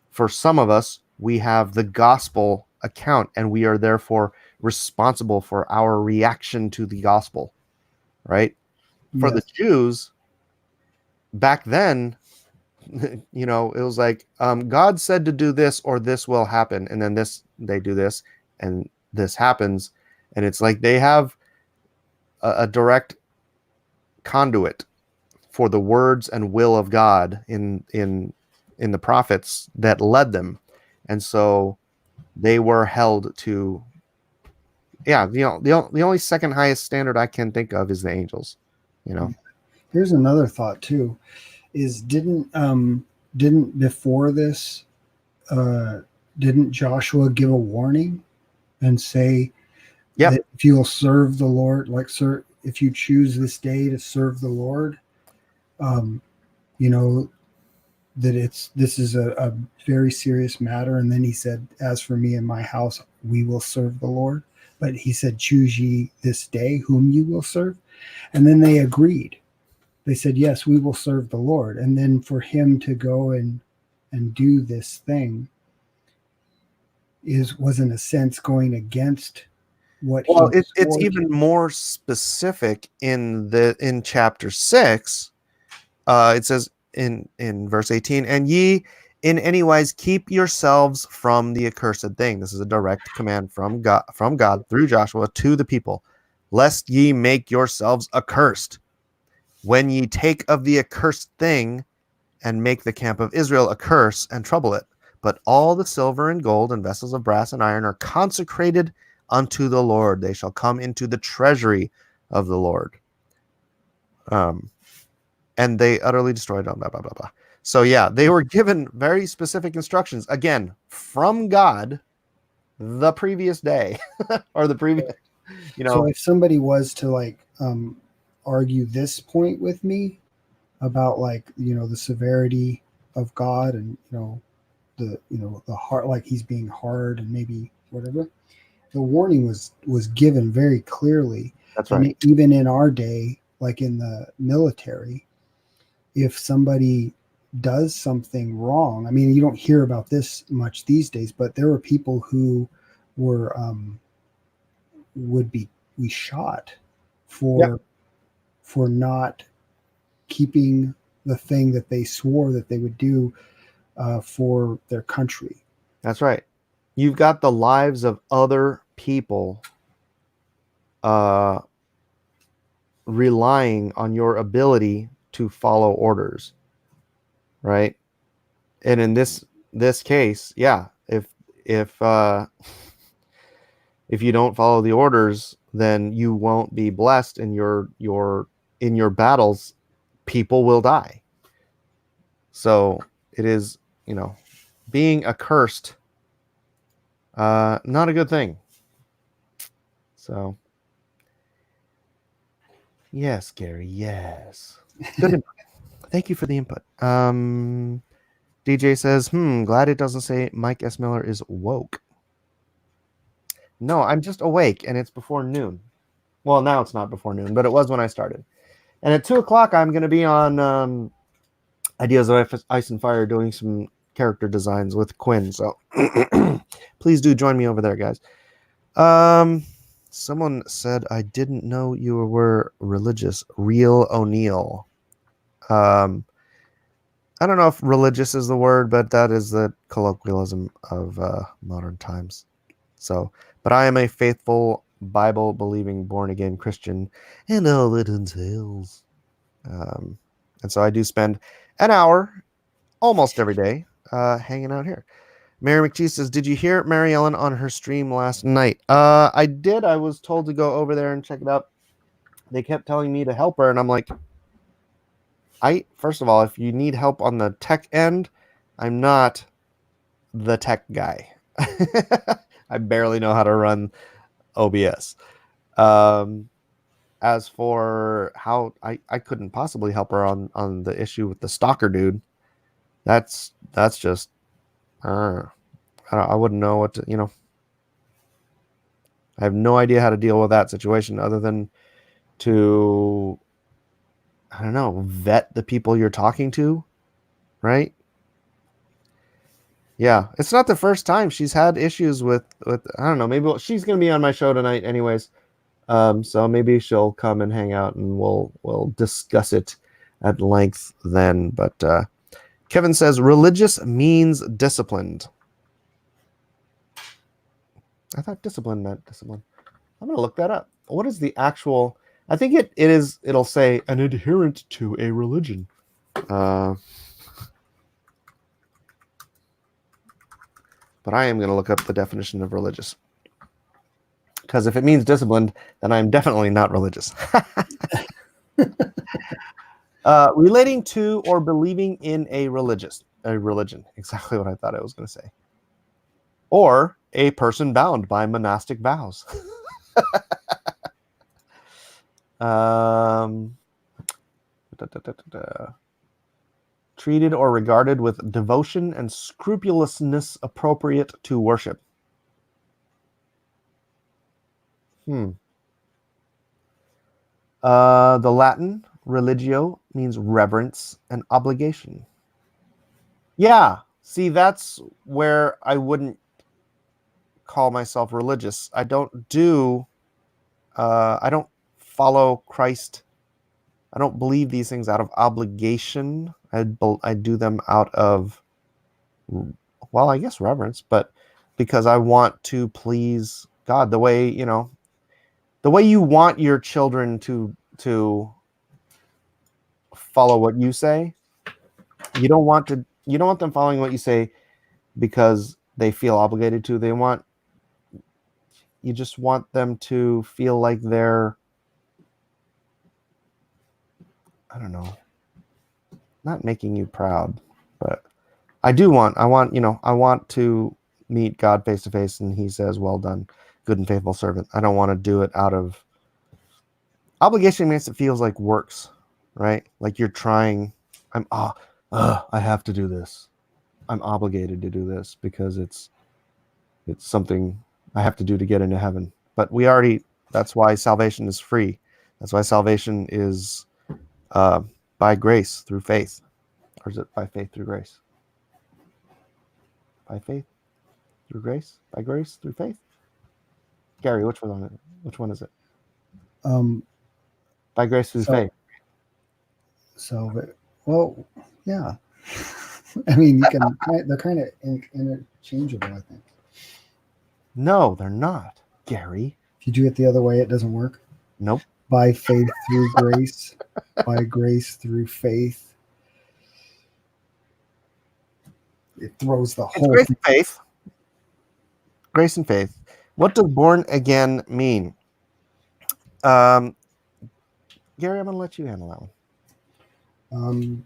For some of us, we have the gospel account, and we are therefore responsible for our reaction to the gospel, right? For the Yes. Jews, back then, it was like God said to do this or this will happen, and then they do this and this happens, and it's like they have a direct conduit for the words and will of God in the prophets that led them, and so they were held to, yeah, the only second highest standard I can think of is the angels. Here's another thought too: is didn't before this uh, didn't Joshua give a warning and say Yep. that if you'll serve the Lord, like sir, if you choose this day to serve the Lord, um, you know that this is a very serious matter. And then he said, as for me and my house, we will serve the Lord. But he said, choose ye this day whom you will serve. And then they agreed. They said, yes, we will serve the Lord. And then for him to go and do this thing was in a sense going against what Well, he it's swore even to. more specific in chapter 6. It says in verse 18, and ye in any wise keep yourselves from the accursed thing. This is a direct command from God through Joshua to the people, lest ye make yourselves accursed when ye take of the accursed thing and make the camp of Israel a curse and trouble it. But all the silver and gold and vessels of brass and iron are consecrated unto the Lord. They shall come into the treasury of the Lord. And they utterly destroyed them, blah, blah, blah, blah. So yeah, they were given very specific instructions, again, from God the previous day or the previous, So if somebody was to argue this point with me about the severity of God and the heart, like he's being hard and maybe whatever, the warning was given very clearly. That's And right. even in our day, like in the military, if somebody does something wrong, I mean, you don't hear about this much these days, but there were people who were would be shot Yeah. for for not keeping the thing that they swore that they would do for their country. That's right. You've got the lives of other people relying on your ability to follow orders, right? And in this case, yeah, if you don't follow the orders, then you won't be blessed in your battles. People will die. So it is, being accursed, not a good thing. So yes, Gary, yes. Good input. Thank you for the input. DJ says, glad it doesn't say Mike S. Miller is woke. No, I'm just awake, and it's before noon. Well, now it's not before noon, but it was when I started. And at 2:00, I'm going to be on Ideas of Ice and Fire doing some character designs with Quinn. So please do join me over there, guys. Someone said, I didn't know you were religious. Real O'Neill. I don't know if religious is the word, but that is the colloquialism of modern times. So, but I am a faithful, Bible-believing, born-again Christian, and all that entails. And so I do spend an hour almost every day hanging out here. Mary McGee says, did you hear Mary Ellen on her stream last night? I did. I was told to go over there and check it out. They kept telling me to help her, and I'm like, first of all, if you need help on the tech end, I'm not the tech guy. I barely know how to run OBS. As for how I couldn't possibly help her on the issue with the stalker dude, that's just I wouldn't know what to, I have no idea how to deal with that situation other than to, I don't know, vet the people you're talking to, right? Yeah, it's not the first time she's had issues with I don't know, maybe she's going to be on my show tonight anyways. So maybe she'll come and hang out and we'll discuss it at length then. But Kevin says religious means disciplined. I thought discipline meant discipline. I'm going to look that up. What is the actual? I think it'll say an adherent to a religion. But I am going to look up the definition of religious. Because if it means disciplined, then I'm definitely not religious. Relating to or believing in a religion. Exactly what I thought I was going to say. Or a person bound by monastic vows. Treated or regarded with devotion and scrupulousness appropriate to worship. The Latin religio means reverence and obligation. Yeah, see, that's where I wouldn't call myself religious. I don't follow Christ. I don't believe these things out of obligation. I do them out of, well, I guess reverence, but because I want to please God the way you want your children to follow what you say. You don't want them following what you say because they feel obligated to. You just want them to feel like they're, I don't know, not making you proud, but I want to meet God face to face and he says, well done, good and faithful servant. I don't want to do it out of obligation. Makes it feels like works, right? Like you're trying. I have to do this. I'm obligated to do this because it's something I have to do to get into heaven. But that's why salvation is free. That's why salvation is by grace through faith. Or is it by faith through grace? By faith through grace? By grace through faith? Gary, which one is it? By grace through So- faith. So, well, yeah. I mean, you can. They're kind of interchangeable, I think. No, they're not, Gary. If you do it the other way, it doesn't work. Nope. By faith through grace, by grace through faith. It throws the It's whole grace thing. and faith. Grace and faith. What does born again mean? Gary, I'm going to let you handle that one.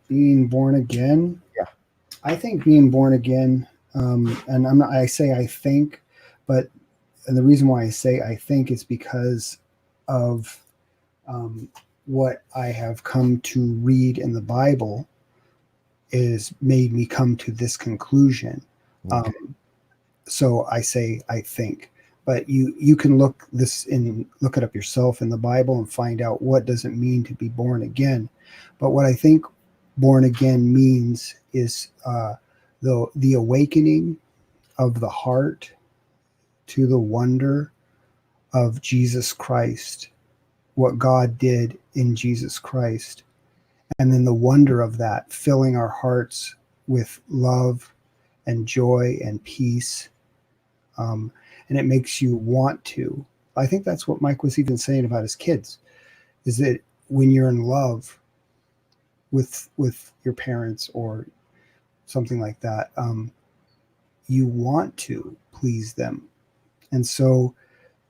Being born again. Yeah. I think being born again, and I'm not. I say I think, but and the reason why I say I think is because of what I have come to read in the Bible is made me come to this conclusion. Okay. So I say I think, but you can look it up yourself in the Bible and find out what does it mean to be born again. But what I think born again means is the awakening of the heart to the wonder of Jesus Christ, what God did in Jesus Christ, and then the wonder of that filling our hearts with love and joy and peace. And it makes you want to. I think that's what Mike was even saying about his kids, is that when you're in love with your parents or something like that, you want to please them. And so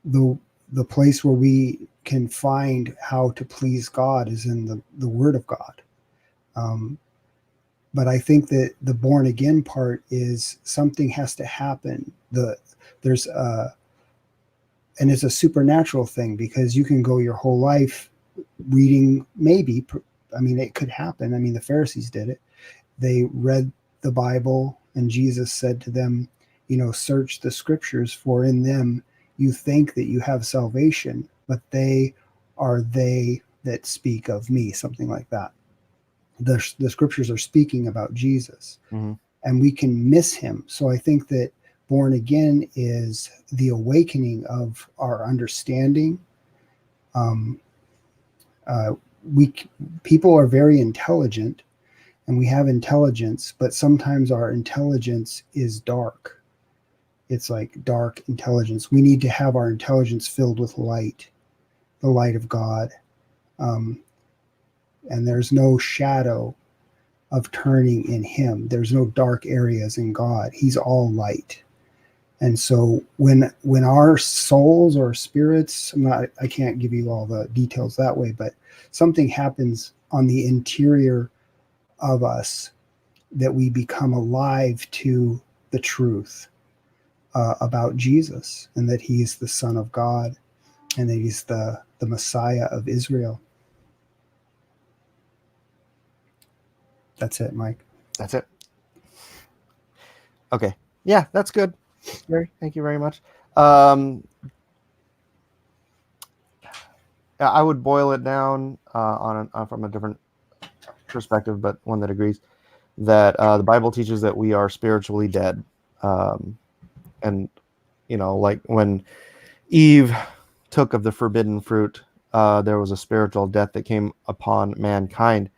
the place where we can find how to please God is in the Word of God. But I think that the born again part is something has to happen. There's and it's a supernatural thing, because you can go your whole life reading, maybe, I mean, it could happen. I mean, the Pharisees did it. They read the Bible, and Jesus said to them, search the scriptures, for in them you think that you have salvation, but they are they that speak of me, something like that. The scriptures are speaking about Jesus, and we can miss him. So I think that born again is the awakening of our understanding. People are very intelligent, and we have intelligence, but sometimes our intelligence is dark. It's like dark intelligence. We need to have our intelligence filled with light, the light of God. And there's no shadow of turning in him. There's no dark areas in God. He's all light. And so when our souls or spirits, I can't give you all the details that way, but something happens on the interior of us that we become alive to the truth about Jesus, and that he's the Son of God, and that he's the Messiah of Israel. That's it, Mike. That's it. Okay. Yeah, that's good. Gary, thank you very much. I would boil it down from a different perspective, but one that agrees that the Bible teaches that we are spiritually dead. And, like when Eve took of the forbidden fruit, there was a spiritual death that came upon mankind,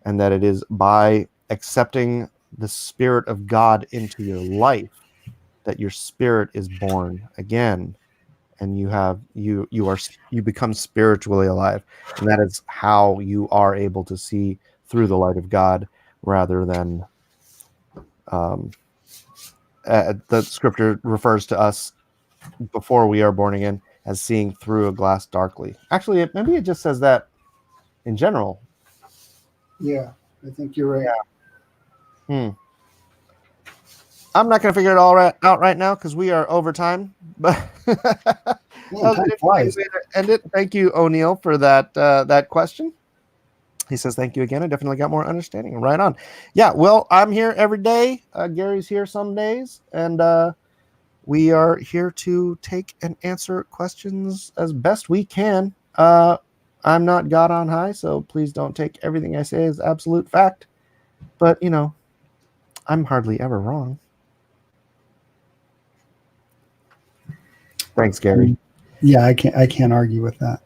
and that it is by accepting the Spirit of God into your life that your spirit is born again, and you become spiritually alive, and that is how you are able to see through the light of God, rather than the scripture refers to us before we are born again as seeing through a glass darkly. Actually, maybe it just says that in general. Yeah, I think you're right. Yeah. I'm not going to figure it all out right now because we are over time. But Time flies. end it. Thank you, O'Neill, for that question. He says, thank you again. I definitely got more understanding. Right on. Yeah, well, I'm here every day. Gary's here some days. And we are here to take and answer questions as best we can. I'm not God on high, so please don't take everything I say as absolute fact. But, I'm hardly ever wrong. Thanks, Gary. Yeah, I can't argue with that.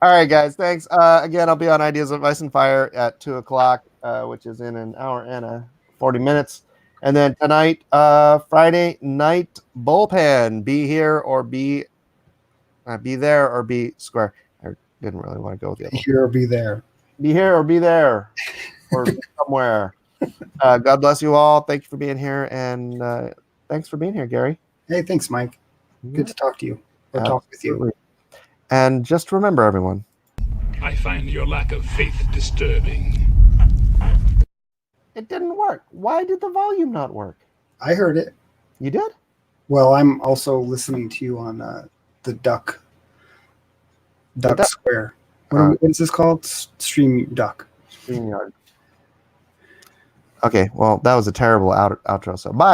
All right, guys. Thanks. Again, I'll be on Ideas of Ice and Fire at 2:00, which is in an hour and 40 minutes. And then tonight, Friday night bullpen. Be here or be there or be square. I didn't really want to go with the other one. Here or be there. Be here or be there or be somewhere. God bless you all. Thank you for being here. And thanks for being here, Gary. Hey, thanks, Mike. Good to talk to you or talk with you. Absolutely. And just remember, everyone. I find your lack of faith disturbing. It didn't work. Why did the volume not work? I heard it. You did? Well, I'm also listening to you on the Duck Square. What is this called? Stream Duck. StreamYard. Okay, well, that was a terrible outro. So bye.